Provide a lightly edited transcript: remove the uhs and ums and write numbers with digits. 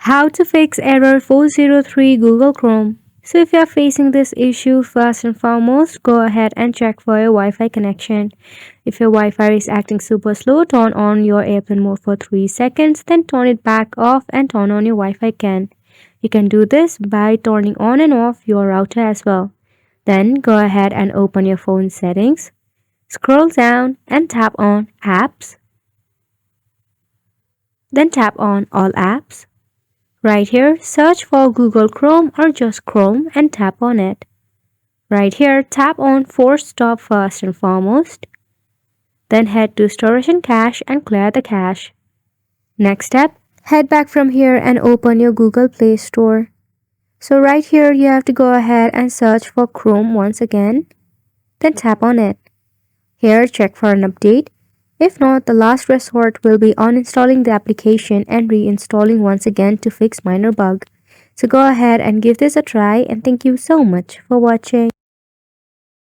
How to fix error 403 Google Chrome. So if you are facing this issue, first and foremost, go ahead and check for your Wi-Fi connection. If your Wi-Fi is acting super slow, turn on your airplane mode for 3 seconds, then turn it back off and turn on your Wi-Fi again. You can do this by turning on and off your router as well. Then go ahead and open your phone settings, scroll down and tap on Apps, then tap on All Apps. Right here, search for Google Chrome or just Chrome and tap on it. Right here, tap on Force Stop first and foremost. Then head to Storage and Cache and clear the cache. Next step, head back from here and open your Google Play Store. So right here, you have to go ahead and search for Chrome once again. Then tap on it. Here, check for an update. If not, the last resort will be uninstalling the application and reinstalling once again to fix minor bug. So go ahead and give this a try, and thank you so much for watching.